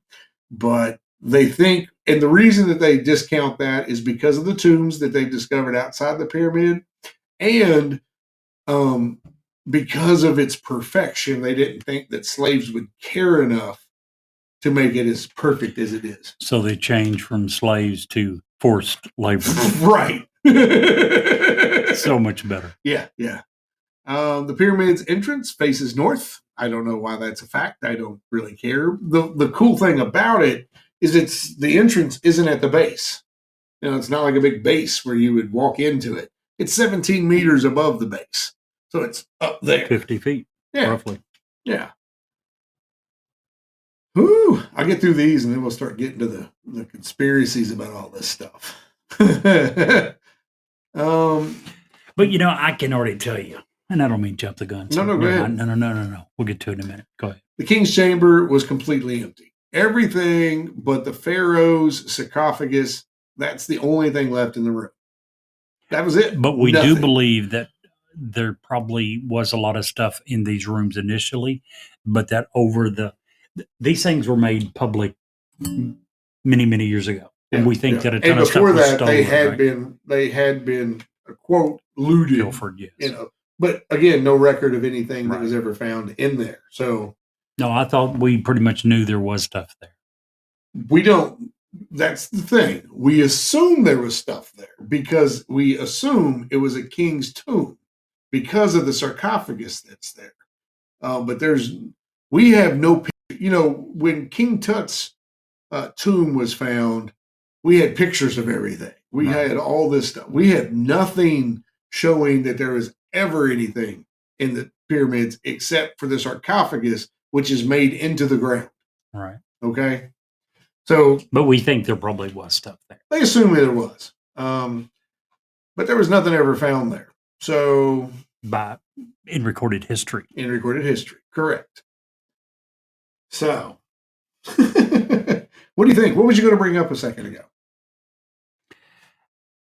But they think, and the reason that they discount that is because of the tombs that they discovered outside the pyramid, and because of its perfection. They didn't think that slaves would care enough to make it as perfect as it is. So they changed from slaves to forced labor. Right. So much better. Yeah. The pyramid's entrance faces north. I don't know why that's a fact. I don't really care. The cool thing about it is the entrance isn't at the base. It's not like a big base where you would walk into it. It's 17 meters above the base. So it's up there. 50 feet, Yeah. roughly. Yeah. Whew. I'll get through these and then we'll start getting to the conspiracies about all this stuff. But I can already tell you, and I don't mean jump the gun. No, go never ahead. mind. No. We'll get to it in a minute. Go ahead. The king's chamber was completely empty. Everything but the pharaoh's sarcophagus, that's the only thing left in the room. That was it. But we Nothing. do believe that there probably was a lot of stuff in these rooms initially, but that these things were made public many, many years ago. And we think that a ton and of stuff before was that, stolen. they had been quote looted. Pilfered, yes. But again, no record of anything that Right. was ever found in there. So No, I thought we pretty much knew there was stuff there. we don't. That's the thing. We assume there was stuff there because we assume it was a king's tomb because of the sarcophagus that's there. But we have no. When King Tut's tomb was found, we had pictures of everything. We Right. had all this stuff. We had nothing showing that there was ever anything in the pyramids except for the sarcophagus, which is made into the ground. Right. Okay. So But we think there probably was stuff there. they assume there was. But there was nothing ever found there. So In recorded history. in recorded history. Correct. So what do you think? What was you going to bring up a second ago?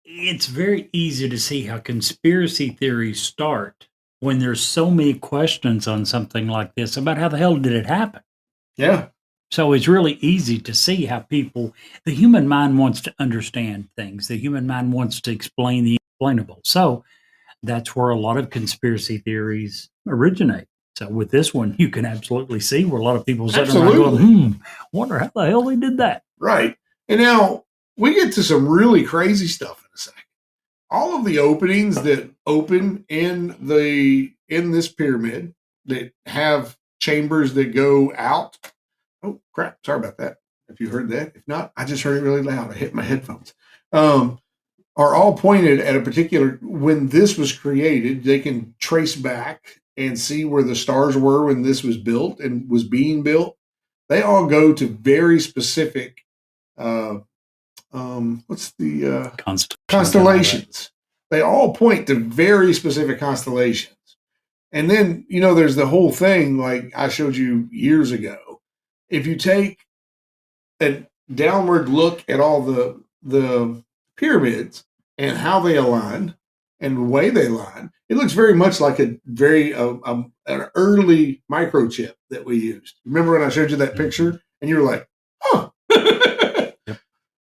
It's very easy to see how conspiracy theories start when there's so many questions on something like this about how the hell did it happen. Yeah. So it's really easy to see how the human mind wants to understand things. The human mind wants to explain the unexplainable. So that's where a lot of conspiracy theories originate. So with this one, you can absolutely see where a lot of people sitting around going, wonder how the hell they did that. Right. And now we get to some really crazy stuff in a second. All of the openings that open in this pyramid that have chambers that go out. Oh crap! Sorry about that. If you heard that, if not, I just heard it really loud. I hit my headphones. Are all pointed at a particular. When this was created, they can trace back and see where the stars were when this was built and was being built. They all go to very specific. What's the constellations? They all point to very specific constellations. And then, there's the whole thing like I showed you years ago. If you take a downward look at all the pyramids and how they align and the way they align, it looks very much like an early microchip that we used. Remember when I showed you that picture and you were like, huh, Yep.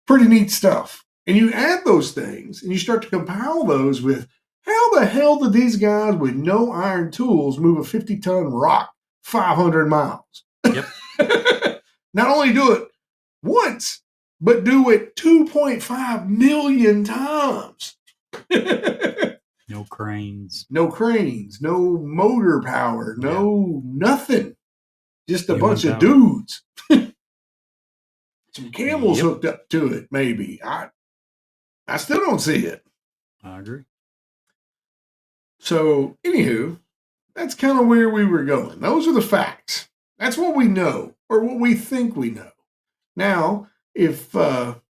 Pretty neat stuff. And you add those things and you start to compile those with how the hell did these guys with no iron tools move a 50-ton rock 500 miles? Yep. Not only do it once, but do it 2.5 million times. No cranes. No cranes, no motor power, no nothing. Just a bunch of dudes. Some camels hooked up to it, maybe. I still don't see it. I agree. So, anywho, that's kind of where we were going. Those are the facts. That's what we know, or what we think we know. Now, if, oh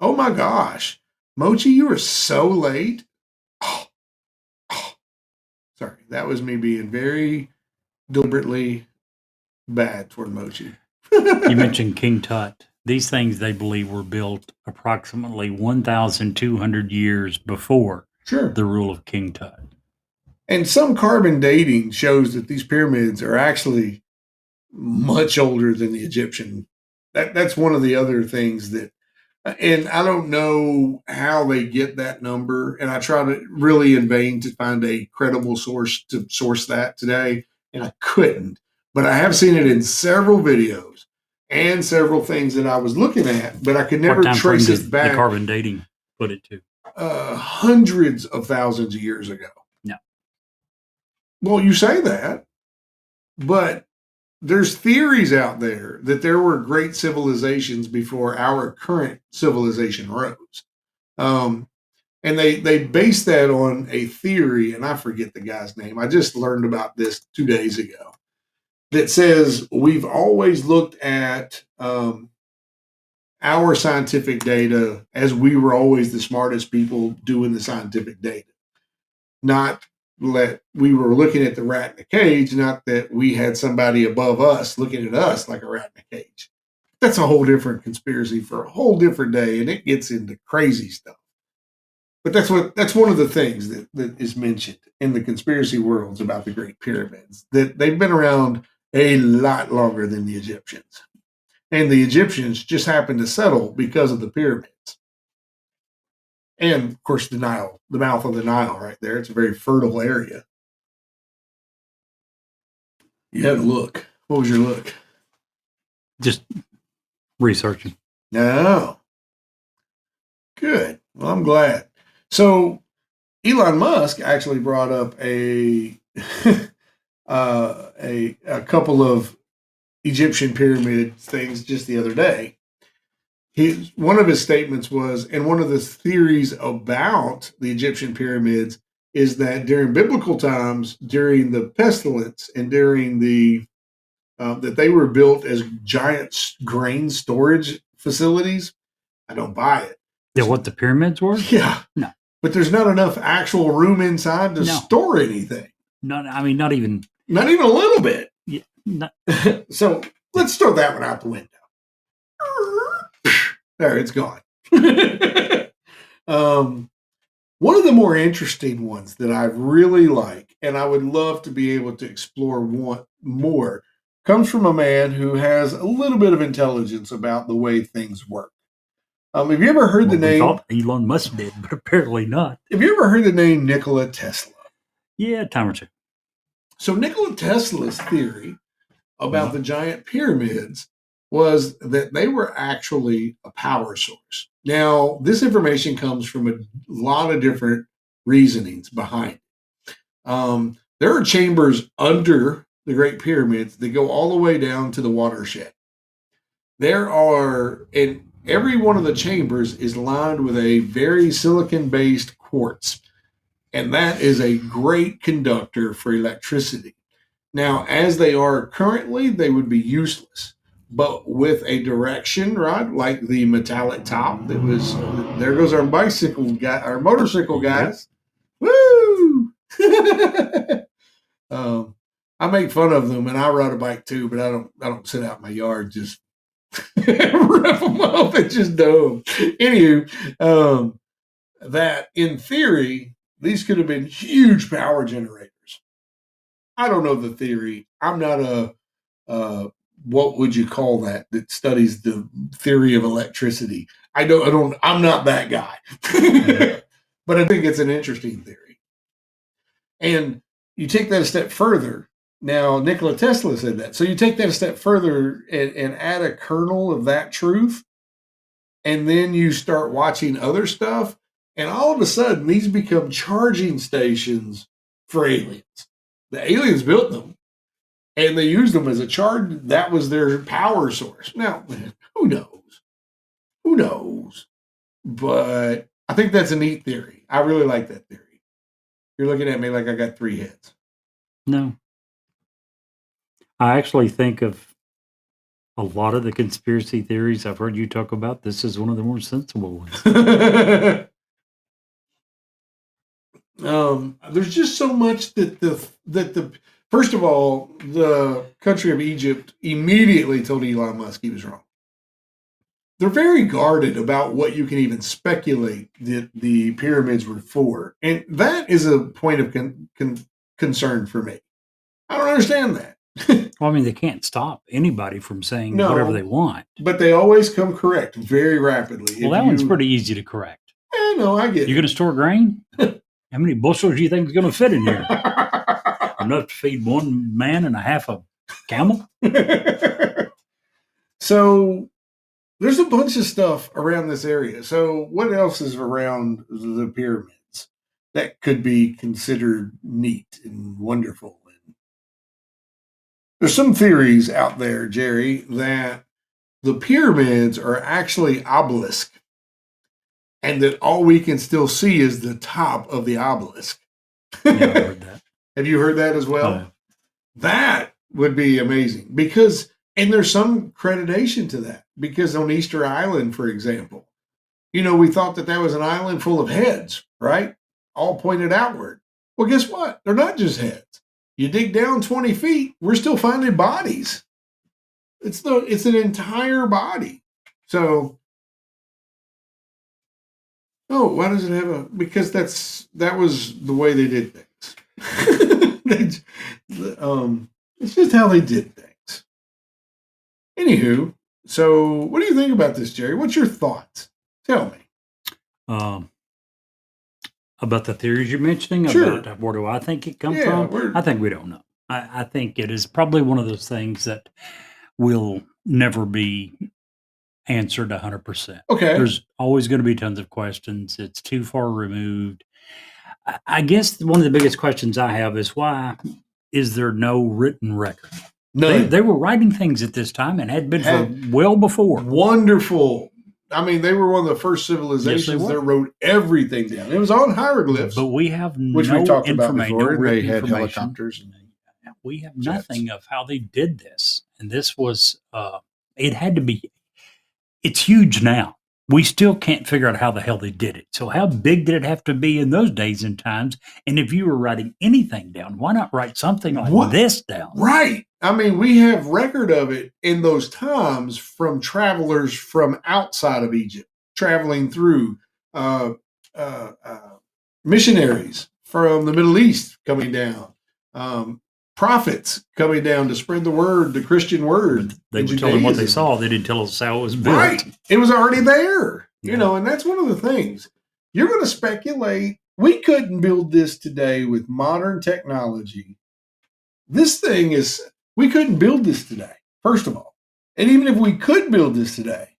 my gosh, Mochi, you were so late. Sorry, that was me being very deliberately bad toward Mochi. You mentioned King Tut. These things, they believe, were built approximately 1,200 years before the rule of King Tut. And some carbon dating shows that these pyramids are actually much older than the Egyptian. That's one of the other things that, and I don't know how they get that number. And I tried to really in vain to find a credible source to source that today, and I couldn't. But I have seen it in several videos and several things that I was looking at, but I could never trace it back. The carbon dating put it to hundreds of thousands of years ago. No. Well, you say that, but there's theories out there that there were great civilizations before our current civilization rose. And they base that on a theory, and I forget the guy's name. I just learned about this 2 days ago. That says we've always looked at our scientific data as we were always the smartest people doing the scientific data. Not let we were looking at the rat in the cage, not that we had somebody above us looking at us like a rat in a cage. That's a whole different conspiracy for a whole different day, and it gets into crazy stuff. But that's one of the things that is mentioned in the conspiracy worlds about the Great Pyramids, that they've been around a lot longer than the Egyptians. And the Egyptians just happened to settle because of the pyramids. And of course, the Nile, the mouth of the Nile right there. It's a very fertile area. You had a look. What was your look? Just researching. No. Good. Well, I'm glad. So Elon Musk actually brought up a couple of Egyptian pyramid things just the other day. One of his statements was, and one of the theories about the Egyptian pyramids is that during biblical times, during the pestilence, and during the that they were built as giant grain storage facilities. I don't buy it. Yeah, what the pyramids were? Yeah, No. But there's not enough actual room inside to No. store anything. Not even. Not even a little bit. Yeah, not, So let's throw that one out the window. There, it's gone. One of the more interesting ones that I really like, and I would love to be able to explore one more, comes from a man who has a little bit of intelligence about the way things work. Have you ever heard the we name? thought Elon Musk did, but apparently not. Have you ever heard the name Nikola Tesla? Yeah, a time or two. So Nikola Tesla's theory about the giant pyramids was that they were actually a power source. Now, this information comes from a lot of different reasonings behind it. There are chambers under the Great Pyramids that go all the way down to the watershed. There are, and every one of the chambers is lined with a very silicon-based quartz, and that is a great conductor for electricity. Now, as they are currently, they would be useless. But with a direction rod, like the metallic top that was, there goes our bicycle guy, our motorcycle guys. Woo! I make fun of them, and I ride a bike too, but I don't sit out in my yard just rev them up. It's just dumb. Anywho, that in theory, these could have been huge power generators. I don't know the theory. I'm not a what would you call that studies the theory of electricity. I'm not that guy. But I think it's an interesting theory. And you take that a step further. Now, Nikola Tesla said that. So you take that a step further and add a kernel of that truth, and then you start watching other stuff, and all of a sudden these become charging stations for aliens. The aliens built them, and they used them as a charge. That was their power source. Now, who knows? Who knows? But I think that's a neat theory. I really like that theory. You're looking at me like I got 3 heads. No. I actually think of a lot of the conspiracy theories I've heard you talk about. This is one of the more sensible ones. There's just so much that the first of all, the country of Egypt immediately told Elon Musk he was wrong. They're very guarded about what you can even speculate that the pyramids were for, and that is a point of concern for me. I don't understand that. Well, I mean, they can't stop anybody from saying No. whatever they want. But they always come correct very rapidly. Well, that one's pretty easy to correct. No, I get You're it. going to store grain? How many bushels do you think is going to fit in here? Enough to feed one man and a half a camel? So there's a bunch of stuff around this area. So what else is around the pyramids that could be considered neat and wonderful? There's some theories out there, Jerry, that the pyramids are actually obelisks. and that all we can still see is the top of the obelisk. Yeah, I heard that. Have you heard that as well? Oh, yeah. That would be amazing because, and there's some creditation to that because on Easter Island, for example, we thought that was an island full of heads, right? All pointed outward. Well, guess what? They're not just heads. You dig down 20 feet, we're still finding bodies. It's an entire body. So, why does it have a? Because that was the way they did things. It's just how they did things. Anywho, so what do you think about this, Jerry? What's your thoughts? Tell me. About the theories you're mentioning, Sure. about where do I think it comes Yeah, from? I think we don't know. I think it is probably one of those things that will never be answered 100%. Okay. There's always going to be tons of questions. It's too far removed. I guess one of the biggest questions I have is why is there no written record? None. They were writing things at this time and had been for well before. Wonderful. I mean, they were one of the first civilizations were. that wrote everything down. It was on hieroglyphs, But we have which no we talked about information. before. No and they written had information. helicopters. We have Jets. nothing of how they did this. And this was, it had to be, it's huge now. We still can't figure out how the hell they did it. So how big did it have to be in those days and times? And if you were writing anything down, why not write something like this down? Right. I mean, we have record of it in those times from travelers from outside of Egypt, traveling through missionaries from the Middle East coming down, prophets coming down to spread the word, the Christian word. They were telling what they saw. They didn't tell us how it was built. Right. It was already there, Yeah. and that's one of the things. You're going to speculate. We couldn't build this today with modern technology. We couldn't build this today, first of all. And even if we could build this today,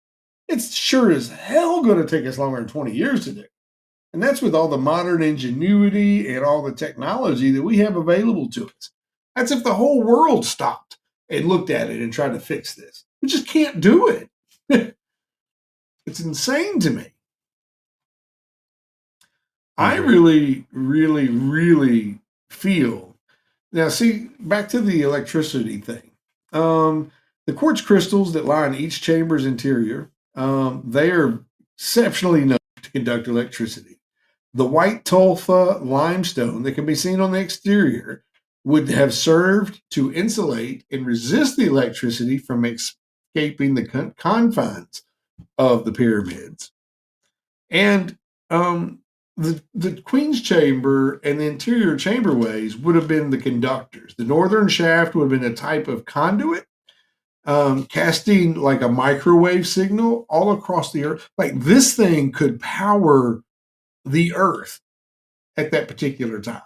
it's sure as hell going to take us longer than 20 years to do. And that's with all the modern ingenuity and all the technology that we have available to us. That's if the whole world stopped and looked at it and tried to fix this. We just can't do it. It's insane to me. I really, really, really feel. Now, see, back to the electricity thing. The quartz crystals that line each chamber's interior, they are exceptionally known to conduct electricity. The white tulfa limestone that can be seen on the exterior would have served to insulate and resist the electricity from escaping the confines of the pyramids. And the Queen's Chamber and the interior chamberways would have been the conductors. The northern shaft would have been a type of conduit, casting like a microwave signal all across the earth. Like this thing could power the earth at that particular time.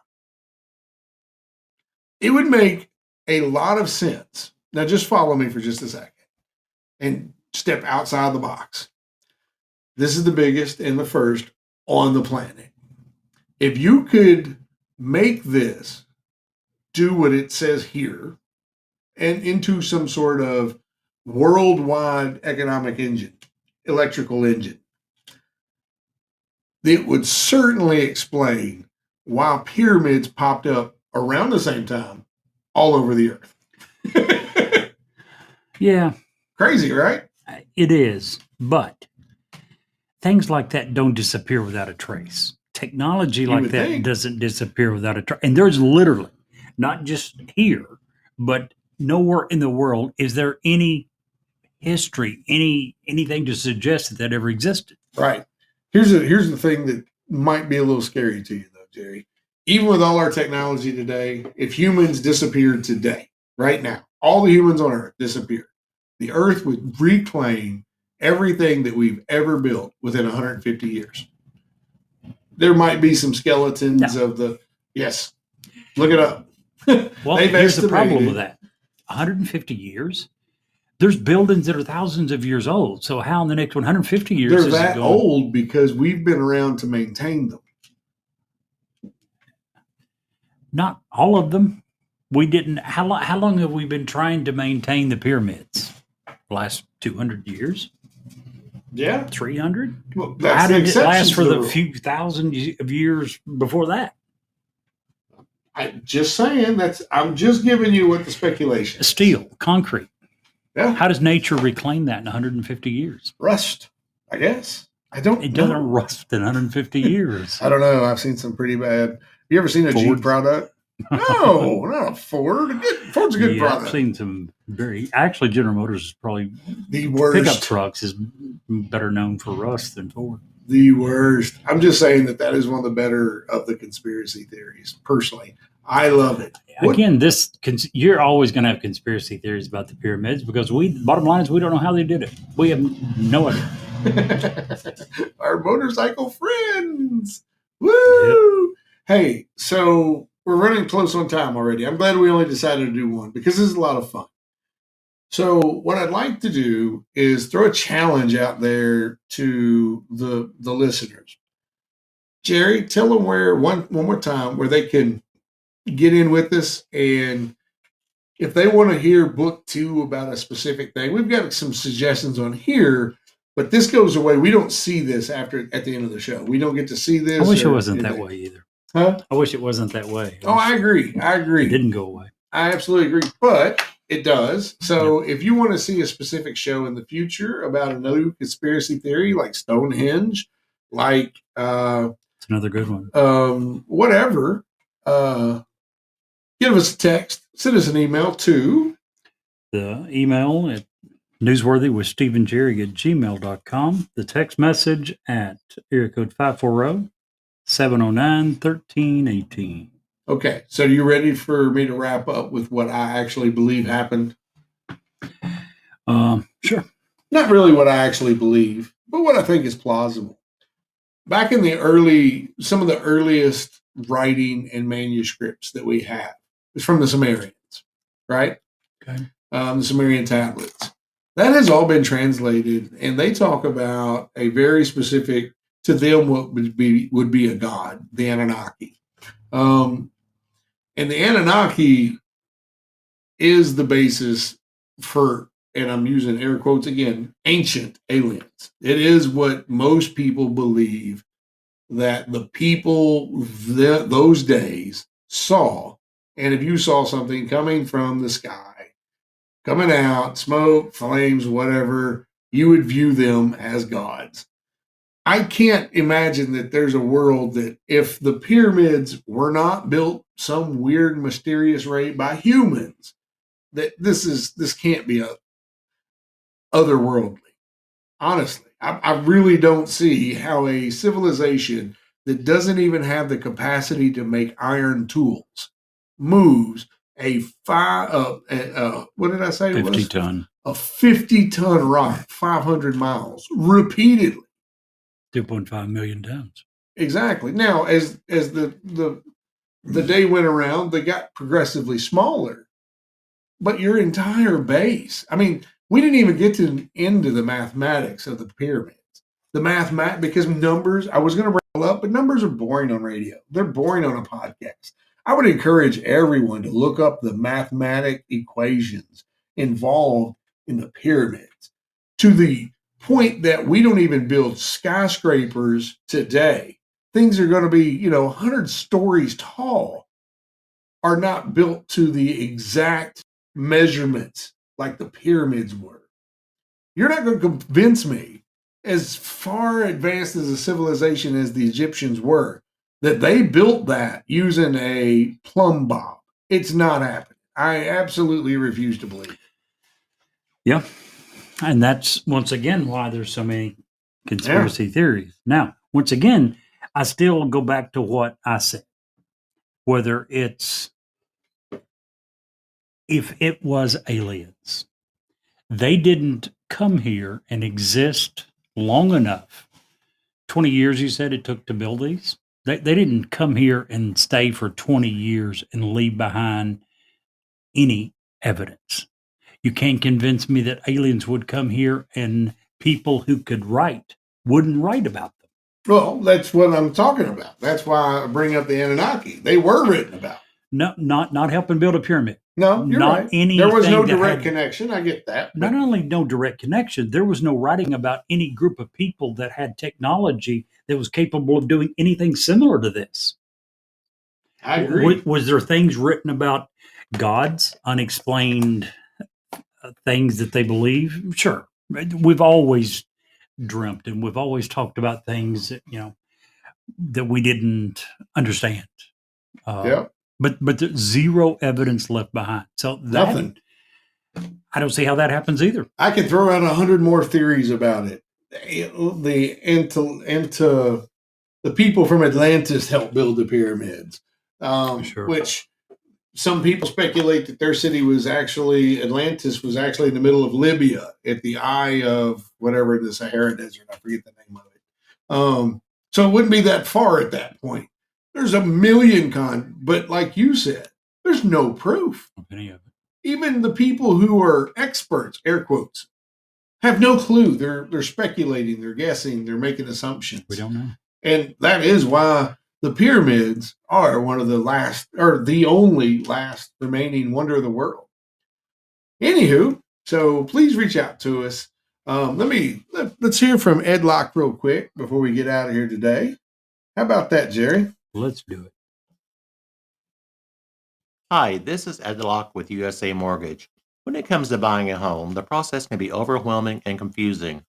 It would make a lot of sense. Now, just follow me for just a second and step outside the box. This is the biggest and the first on the planet. If you could make this do what it says here and into some sort of worldwide economic engine, electrical engine, it would certainly explain why pyramids popped up around the same time all over the earth. Yeah. Crazy, right? It is. But things like that don't disappear without a trace. Technology like that doesn't disappear without a trace. And there's literally, not just here, but nowhere in the world is there any history, anything to suggest that ever existed. Right. Here's the thing that might be a little scary to you, though, Jerry. Even with all our technology today, if humans disappeared today, right now, all the humans on Earth disappeared, the Earth would reclaim everything that we've ever built within 150 years. There might be some skeletons of the, yes, look it up. Well, here's the problem with that. 150 years? There's buildings that are thousands of years old. So how in the next 150 years they're is that it going? old because we've been around to maintain them. Not all of them. We didn't. How long have we been trying to maintain the pyramids? Last 200 years? Yeah. 300? Well, How that's the did it exception last to for the rule. few thousand of years before that? I'm just saying I'm just giving you what the speculation is. Steel, concrete. Yeah. How does nature reclaim that in 150 years? Rust, I guess. I don't It know. doesn't rust in 150 years. I don't know. I've seen some pretty bad. You ever seen a Jeep Fords? product? No, not a Ford. Ford's a good Yeah, I've product. seen some actually General Motors is probably The pickup worst. trucks is better known for rust than Ford. The worst. I'm just saying that is one of the better of the conspiracy theories. Personally, I love it. What- Again, you're always going to have conspiracy theories about the pyramids because bottom line is we don't know how they did it. We have no idea. Our motorcycle friends. Woo! Hey, so we're running close on time already. I'm glad we only decided to do one because this is a lot of fun. So what I'd like to do is throw a challenge out there to the listeners. Jerry, tell them where one more time where they can get in with us, and if they want to hear book 2 about a specific thing, we've got some suggestions on here. But this goes away. We don't see this at the end of the show. We don't get to see this. I wish it wasn't that way either. Huh? I wish it wasn't that way. Oh, I agree. It didn't go away. I absolutely agree. But it does. So if you want to see a specific show in the future about another conspiracy theory like Stonehenge, like It's another good one. whatever, give us a text. Send us an email to The email at newsworthy with Stephen Jerry at gmail.com. The text message at area code 540-709-1318. Okay, so you ready for me to wrap up with what I actually believe happened? Sure. Not really what I actually believe, but what I think is plausible. Back in some of the earliest writing and manuscripts that we have is from the Sumerians, right? Okay. The Sumerian tablets. That has all been translated, and they talk about a very specific, to them, what would be a god, the Anunnaki. And the Anunnaki is the basis for, and I'm using air quotes again, ancient aliens. It is what most people believe that the people those days saw. And if you saw something coming from the sky, coming out, smoke, flames, whatever, you would view them as gods. I can't imagine that there's a world that if the pyramids were not built some weird, mysterious way by humans, that this can't be otherworldly. Honestly, I really don't see how a civilization that doesn't even have the capacity to make iron tools moves what did I say? 50 ton. A 50-ton rock, 500 miles repeatedly. 2.5 million tons. Exactly. Now, as the day went around, they got progressively smaller. But your entire base, I mean, we didn't even get into the mathematics of the pyramids. Because numbers, I was going to rattle up, but numbers are boring on radio. They're boring on a podcast. I would encourage everyone to look up the mathematic equations involved in the pyramids to the point that we don't even build skyscrapers today. Things are going to be, 100 stories tall, are not built to the exact measurements like the pyramids were. You're not going to convince me, as far advanced as a civilization as the Egyptians were, that they built that using a plumb bob. It's not happening. I absolutely refuse to believe it. Yeah. And that's, once again, why there's so many conspiracy theories. Now, once again, I still go back to what I said. Whether if it was aliens, they didn't come here and exist long enough. 20 years, you said it took to build these? They didn't come here and stay for 20 years and leave behind any evidence. You can't convince me that aliens would come here and people who could write wouldn't write about them. Well, that's what I'm talking about. That's why I bring up the Anunnaki. They were written about. No, not helping build a pyramid. No, you're Not right. There was no anything that direct had- connection. I get that. Not But only no direct connection, there was no writing about any group of people that had technology that was capable of doing anything similar to this. I agree. Was there things written about gods, unexplained things that they believe? Sure. We've always dreamt and we've always talked about things that, that we didn't understand. Yep. But there's zero evidence left behind. So that, Nothing. I don't see how that happens either. I could throw out 100 more theories about it. Into the people from Atlantis helped build the pyramids, Sure. which some people speculate that their city was actually Atlantis was actually in the middle of Libya at the eye of whatever the Sahara Desert. I forget the name of it. So it wouldn't be that far at that point. There's a million but like you said, there's no proof. Of any of it. Even the people who are experts, air quotes, have no clue. They're speculating, they're guessing, they're making assumptions. We don't know. And that is why the pyramids are one of the last, or the only last remaining wonder of the world. Anywho, so please reach out to us. Let's hear from Ed Locke real quick before we get out of here today. How about that, Jerry? Let's do it. Hi, this is Ed Locke with USA Mortgage. When it comes to buying a home, the process can be overwhelming and confusing.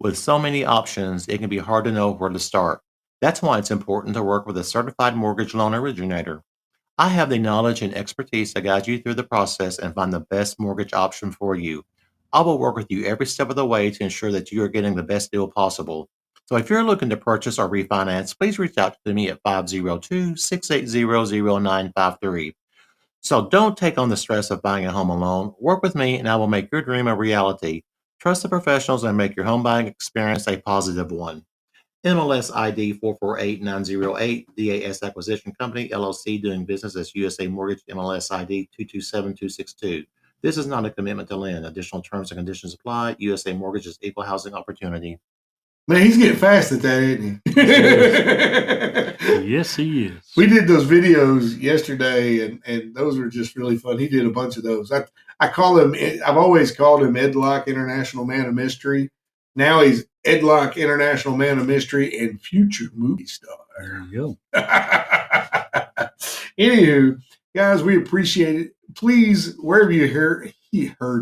With so many options, it can be hard to know where to start. That's why it's important to work with a certified mortgage loan originator. I have the knowledge and expertise to guide you through the process and find the best mortgage option for you. I will work with you every step of the way to ensure that you are getting the best deal possible. So if you're looking to purchase or refinance, please reach out to me at 502-680-0953. So don't take on the stress of buying a home alone. Work with me and I will make your dream a reality. Trust the professionals and make your home buying experience a positive one. MLS ID 448908, DAS Acquisition Company, LLC, doing business as USA Mortgage, MLS ID 227262. This is not a commitment to lend. Additional terms and conditions apply. USA Mortgage is equal housing opportunity. Man, he's getting fast at that, isn't he? Yes, he is. We did those videos yesterday, and those were just really fun. He did a bunch of those. I call him. I've always called him Ed Locke, International Man of Mystery. Now he's Ed Locke, International Man of Mystery, and future movie star. There you go. Anywho, guys, we appreciate it. Please, wherever you heard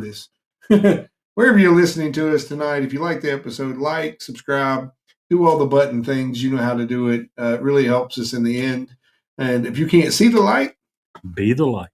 us, wherever you're listening to us tonight, if you like the episode, like, subscribe, do all the button things. You know how to do it. It really helps us in the end. And if you can't see the light, Be the light.